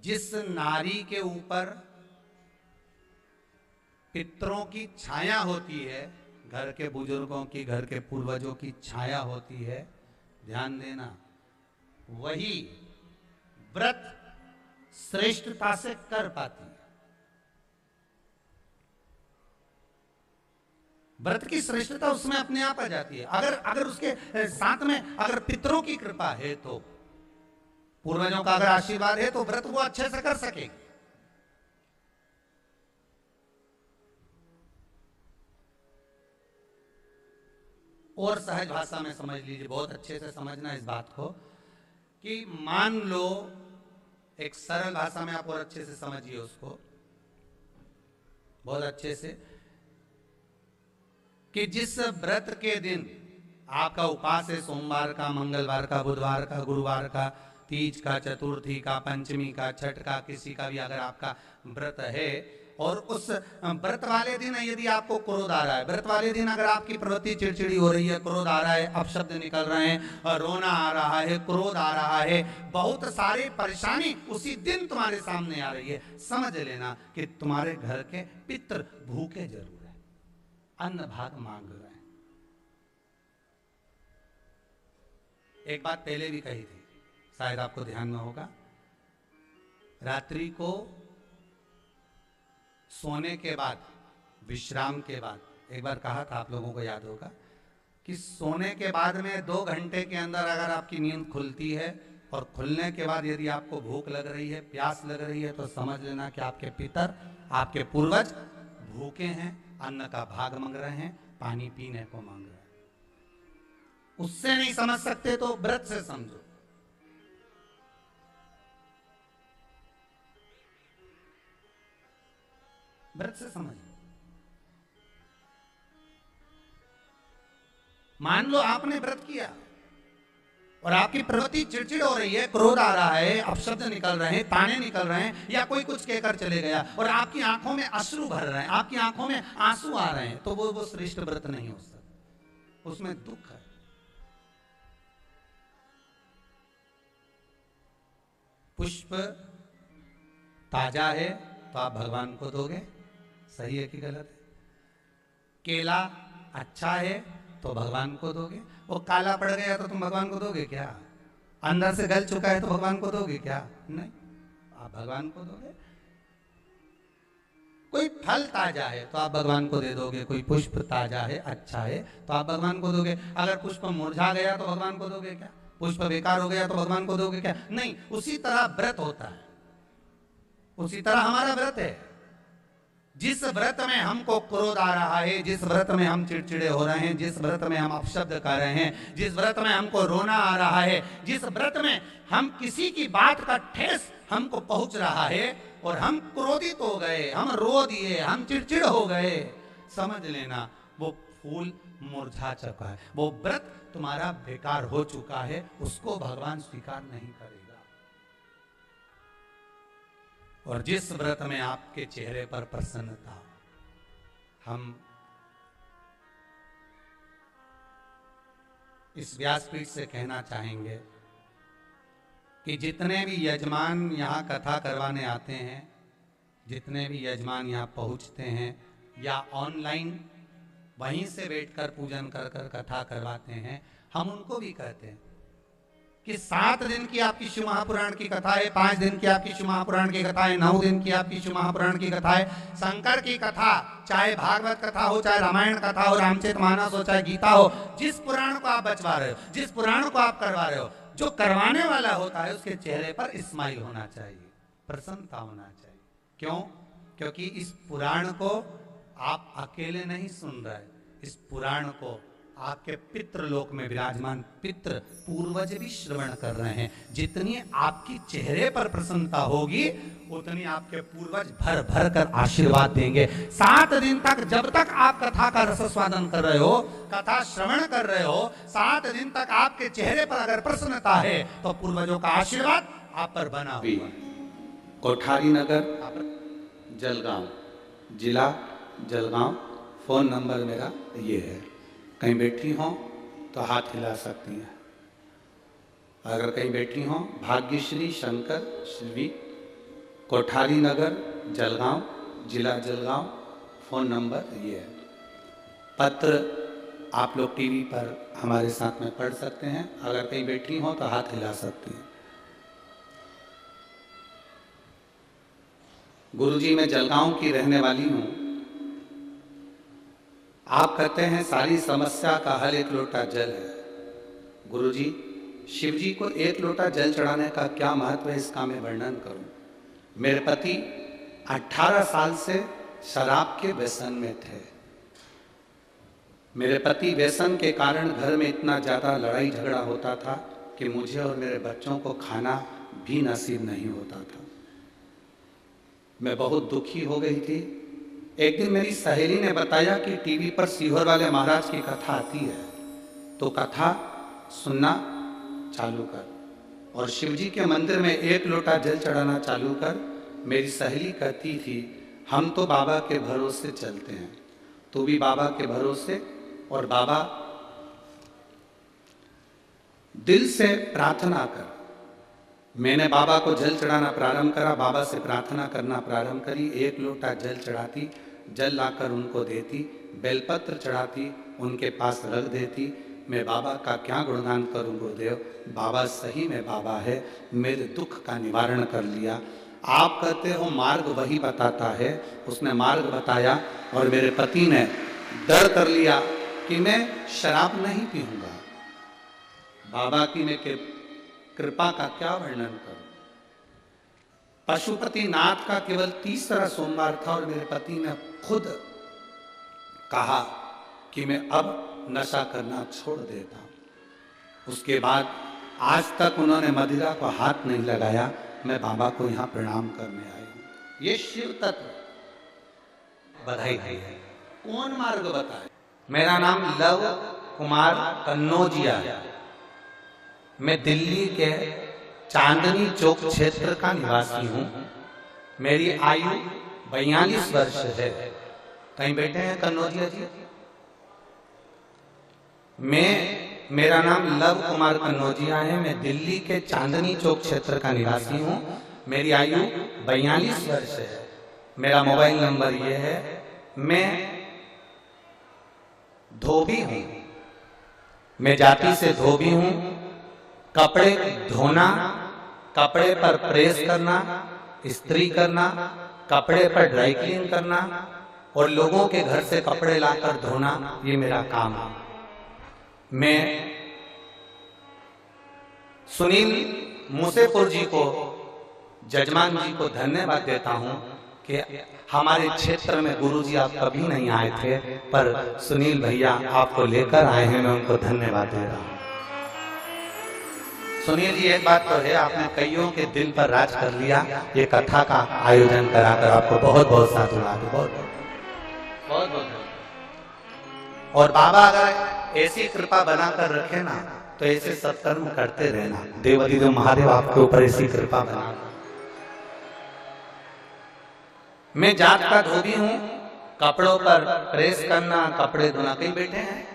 जिस नारी के ऊपर पितरों की छाया होती है, घर के बुजुर्गों की, घर के पूर्वजों की छाया होती है, ध्यान देना, वही व्रत श्रेष्ठता से कर पाती है। व्रत की श्रेष्ठता उसमें अपने आप आ जाती है। अगर उसके साथ में अगर पितरों की कृपा है, तो पूर्वजों का अगर आशीर्वाद है, तो व्रत वो अच्छे से कर सकेगी। और सहज भाषा में समझ लीजिए, बहुत अच्छे से समझना इस बात को, कि मान लो, एक सरल भाषा में आप और अच्छे से समझिए उसको, बहुत अच्छे से, कि जिस व्रत के दिन आपका उपवास है, सोमवार का, मंगलवार का, बुधवार का, गुरुवार का, तीज का, चतुर्थी का, पंचमी का, छठ का, किसी का भी अगर आपका व्रत है, और उस व्रत वाले दिन यदि आपको क्रोध आ रहा है, व्रत वाले दिन अगर आपकी प्रवृत्ति चिड़चिड़ी हो रही है, क्रोध आ रहा है, अपशब्द निकल रहे हैं, रोना आ रहा है, क्रोध आ रहा है, बहुत सारी परेशानी उसी दिन तुम्हारे सामने आ रही है, समझ लेना कि तुम्हारे घर के पितर भूखे जरूर है, अन्न भाग मांग रहे हैं। एक बात पहले भी कही थी, शायद आपको ध्यान में होगा, रात्रि को सोने के बाद, विश्राम के बाद, एक बार कहा था, आप लोगों को याद होगा, कि सोने के बाद में 2 घंटे के अंदर अगर आपकी नींद खुलती है, और खुलने के बाद यदि आपको भूख लग रही है, प्यास लग रही है, तो समझ लेना कि आपके पितर, आपके पूर्वज भूखे हैं, अन्न का भाग मांग रहे हैं, पानी पीने को मांग रहे हैं। उससे नहीं समझ सकते तो व्रत से समझो। व्रत से समझो। मान लो आपने व्रत किया और आपकी प्रवृत्ति चिड़चिड़ हो रही है, क्रोध आ रहा है, अपशब्द निकल रहे हैं, ताने निकल रहे हैं, या कोई कुछ कहकर चले गया और आपकी आंखों में अश्रु भर रहे हैं, आपकी आंखों में आंसू आ रहे हैं, तो वो श्रेष्ठ व्रत नहीं हो सकता, उसमें दुख है। पुष्प ताजा है तो आप भगवान को दोगे, सही है कि गलत है? केला अच्छा है तो भगवान को दोगे, वो काला पड़ गया तो तुम भगवान को दोगे क्या? अंदर से गल चुका है तो भगवान को दोगे क्या? नहीं, आप भगवान को दोगे। कोई फल ताजा है तो आप भगवान को दे दोगे, कोई पुष्प ताजा है, अच्छा है तो आप भगवान को दोगे। अगर पुष्प मुरझा गया तो भगवान को दोगे क्या? पुष्प बेकार हो गया तो भगवान को दोगे क्या? नहीं। उसी तरह व्रत होता है, उसी तरह हमारा व्रत है। जिस व्रत में हमको क्रोध आ रहा है, जिस व्रत में हम चिड़चिड़े हो रहे हैं, जिस व्रत में हम अपशब्द कर रहे हैं, जिस व्रत में हमको रोना आ रहा है, जिस व्रत में हम किसी की बात का ठेस हमको पहुंच रहा है और हम क्रोधित हो गए, हम रो दिए, हम चिड़चिड़ हो गए, समझ लेना वो फूल मुरझा चुका है, वो व्रत तुम्हारा बेकार हो चुका है, उसको भगवान स्वीकार नहीं करेगा। और जिस व्रत में आपके चेहरे पर प्रसन्नता, हम इस व्यासपीठ से कहना चाहेंगे कि जितने भी यजमान यहाँ कथा करवाने आते हैं, जितने भी यजमान यहाँ पहुँचते हैं या ऑनलाइन वहीं से बैठकर पूजन कर कर कथा करवाते हैं, हम उनको भी कहते हैं कि 7 दिन की आपकी शिव महापुराण की कथा है, 5 दिन की आपकी शिव महापुराण की कथा है, 9 दिन की आपकी शिव महापुराण की कथा है, शंकर की कथा, चाहे भागवत कथा हो, चाहे रामायण कथा हो, रामचरितमानस हो, चाहे गीता हो, जिस पुराण को आप बचवा रहे हो, जिस पुराण को आप करवा रहे हो, जो करवाने वाला होता है उसके चेहरे पर स्माइल होना चाहिए, प्रसन्नता होना चाहिए। क्यों? क्योंकि इस पुराण को आप अकेले नहीं सुन रहे, इस पुराण को आपके पितृलोक में विराजमान पितृ पूर्वज भी श्रवण कर रहे हैं। जितनी आपकी चेहरे पर प्रसन्नता होगी उतनी आपके पूर्वज भर भर कर आशीर्वाद देंगे। 7 दिन तक, जब तक आप कथा का रसस्वादन कर रहे हो, कथा श्रवण कर रहे हो, 7 दिन तक आपके चेहरे पर अगर प्रसन्नता है तो पूर्वजों का आशीर्वाद आप पर बना हुआ। कोठारी नगर, जलगांव, जिला जलगांव, फोन नंबर मेरा ये है। कहीं बैठी हो तो हाथ हिला सकती हैं। अगर कहीं बैठी हो, भाग्यश्री शंकर श्री कोठारी नगर, जलगांव, जिला जलगांव। फ़ोन नंबर ये है। पत्र आप लोग टीवी पर हमारे साथ में पढ़ सकते हैं। अगर कहीं बैठी हो तो हाथ हिला सकती हैं। गुरुजी, मैं जलगांव की रहने वाली हूँ। आप कहते हैं सारी समस्या का हल एक लोटा जल है। गुरुजी, शिव जी को एक लोटा जल चढ़ाने का क्या महत्व है, इसका मैं वर्णन करूं। मेरे पति 18 साल से शराब के व्यसन में थे। मेरे पति व्यसन के कारण घर में इतना ज़्यादा लड़ाई झगड़ा होता था कि मुझे और मेरे बच्चों को खाना भी नसीब नहीं होता था। मैं बहुत दुखी हो गई थी। एक दिन मेरी सहेली ने बताया कि टीवी पर सीहोर वाले महाराज की कथा आती है, तो कथा सुनना चालू कर और शिवजी के मंदिर में एक लोटा जल चढ़ाना चालू कर। मेरी सहेली कहती थी, हम तो बाबा के भरोसे चलते हैं, तू भी बाबा के भरोसे। और बाबा दिल से प्रार्थना कर। मैंने बाबा को जल चढ़ाना प्रारंभ करा, बाबा से प्रार्थना करना प्रारंभ करी। एक लोटा जल चढ़ाती, जल लाकर उनको देती, बेलपत्र चढ़ाती, उनके पास रख देती। मैं बाबा का क्या गुणगान करूं गुरुदेव, बाबा सही में बाबा है, मेरे दुख का निवारण कर लिया। आप कहते हो मार्ग वही बताता है, उसने मार्ग बताया और मेरे पति ने डर कर लिया कि मैं शराब नहीं पीऊंगा। बाबा की मैं कृपा का क्या वर्णन करूं। पशुपति नाथ का केवल तीसरा सोमवार था और मेरे पति ने खुद कहा कि मैं अब नशा करना छोड़ देता हूं। उसके बाद आज तक उन्होंने मदिरा को हाथ नहीं लगाया। मैं बाबा को यहाँ प्रणाम करने आई हूँ। ये शिव तत्व बधाई है। कौन मार्ग बताए? मेरा नाम लव कुमार कन्नौजिया है। मैं दिल्ली के चांदनी चौक क्षेत्र का निवासी हूँ। मेरी आयु 42 वर्ष है। कहीं बैठे हैं कन्नौजिया जी? मेरा नाम लव कुमार कन्नौजिया है। मैं दिल्ली के चांदनी चौक क्षेत्र का निवासी हूँ। मेरी आयु 42 वर्ष है। मेरा मोबाइल नंबर ये है। मैं धोबी हूँ, मैं जाति से धोबी हूँ। कपड़े धोना, कपड़े पर प्रेस करना, इस्त्री करना, कपड़े पर ड्राई क्लीन करना और लोगों के घर से कपड़े लाकर धोना, ये मेरा काम है। मैं सुनील मुसेपुर जी को, जजमान जी को धन्यवाद देता हूं कि हमारे क्षेत्र में गुरुजी आप कभी नहीं आए थे, पर सुनील भैया आपको लेकर आए हैं। मैं उनको धन्यवाद दे रहा हूं। सुनील जी, एक बात तो है, आपने कईयों के दिल पर राज कर लिया। ये कथा का आयोजन कराकर आपको बहुत बहुत साधुवाद, बहुत बहुत। और बाबा अगर ऐसी कृपा बनाकर रखे ना, तो ऐसे सत्कर्म करते रहना। देवादिदेव महादेव आपके ऊपर ऐसी कृपा बना। मैं जात का धोबी हूं, कपड़ों पर प्रेस करना, कपड़े धोना। कहीं बैठे हैं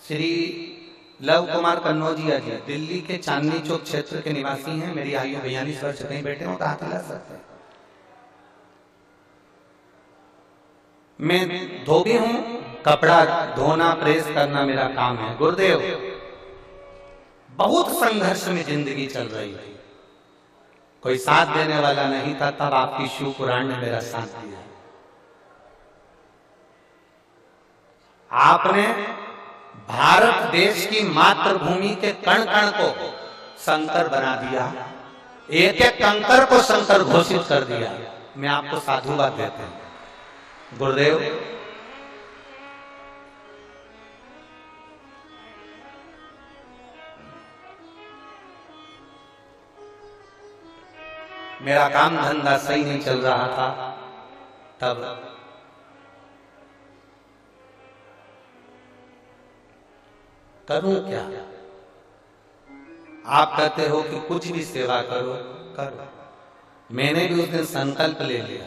श्री लव कुमार कन्नौजिया जी, दिल्ली के चांदनी चौक क्षेत्र के निवासी हैं। मेरी आयु 42 वर्ष। कहीं बैठे हो तो हाथ हिला सकते हैं। मैं धोबी हूं, कपड़ा धोना प्रेस करना मेरा काम है। गुरुदेव, बहुत संघर्ष में जिंदगी चल रही थी, कोई साथ देने वाला नहीं था। तब आपकी शिव पुराण ने मेरा साथ दिया। आपने भारत देश की मातृभूमि के कण कण को शंकर बना दिया, एक एक कंकर को शंकर घोषित कर दिया। मैं आपको साधुवाद देता हूं गुरुदेव। मेरा काम धंधा सही नहीं चल रहा था, तब करूं क्या? आप कहते हो कि कुछ भी सेवा करो, करो। मैंने भी उस दिन संकल्प ले लिया।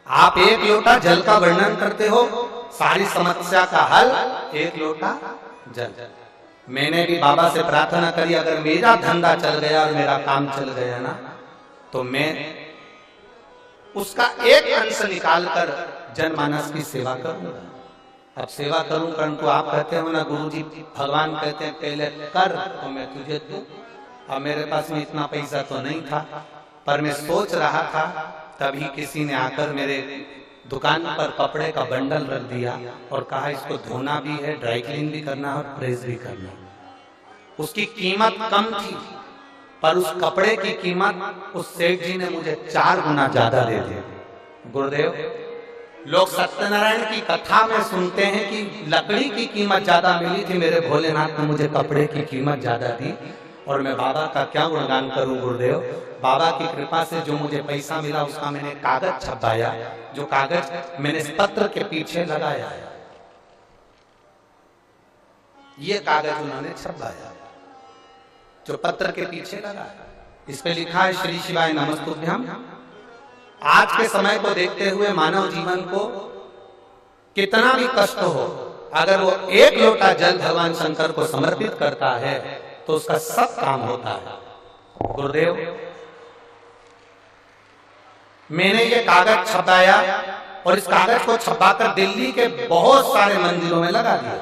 आप एक लोटा जल का वर्णन करते हो, सारी समस्या का हल एक लोटा जल। मैंने भी बाबा से प्रार्थना करी, अगर मेरा धंधा चल गया और मेरा काम चल गया ना, तो मैं उसका एक अंश निकालकर जनमानस की सेवा करूंगा। अब सेवा करूं, परंतु आप कहते हो ना गुरुजी, भगवान कहते हैं पहले कर तो मैं तुझे दूं। अब मेरे पास में इतना पैसा तो नहीं था, पर मैं सोच रहा था, तभी किसी ने आकर मेरे दुकान पर कपड़े का बंडल रख दिया और कहा इसको धोना भी है, ड्राई क्लीन भी करना और प्रेस भी करना। उसकी कीमत कम थी, पर उस कपड़े की कीमत उस सेठ जी ने मुझे 4 गुना ज्यादा दे दी। गुरुदेव, लोग सत्यनारायण की कथा में सुनते हैं कि लकड़ी की कीमत ज्यादा मिली थी, मेरे भोलेनाथ ने मुझे कपड़े की कीमत ज्यादा दी। और मैं बाबा का क्या गुणगान करूं गुरुदेव। बाबा की कृपा से जो मुझे पैसा मिला उसका मैंने कागज छपाया, जो कागज मैंने इस पत्र के पीछे लगाया, ये कागज उन्होंने छपाया जो पत्र के पीछे लगाया। इस पे लिखा है श्री शिवाय नमस्तुभ्यम। आज के समय को देखते हुए मानव जीवन को कितना भी कष्ट हो, अगर वो 1 लोटा जल भगवान शंकर को समर्पित करता है तो उसका सब काम होता है। गुरुदेव, मैंने ये कागज छपाया और इस कागज को छपाकर दिल्ली के बहुत सारे मंदिरों में लगा दिया।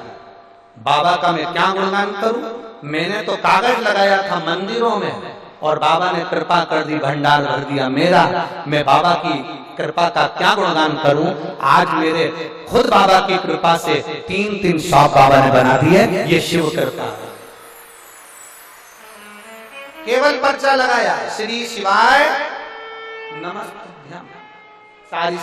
बाबा का मैं क्या गुणगान करूं, मैंने तो कागज लगाया था मंदिरों में और बाबा ने कृपा कर दी, भंडार भर दिया मेरा। मैं बाबा की कृपा का क्या गुणगान करूं। आज मेरे खुद बाबा की कृपा से 3-3 शॉप बाबा ने बना दिए। ये शिव कृपा, केवल पर्चा लगाया, श्री शिवाय नमस्तुभ्यम, सारी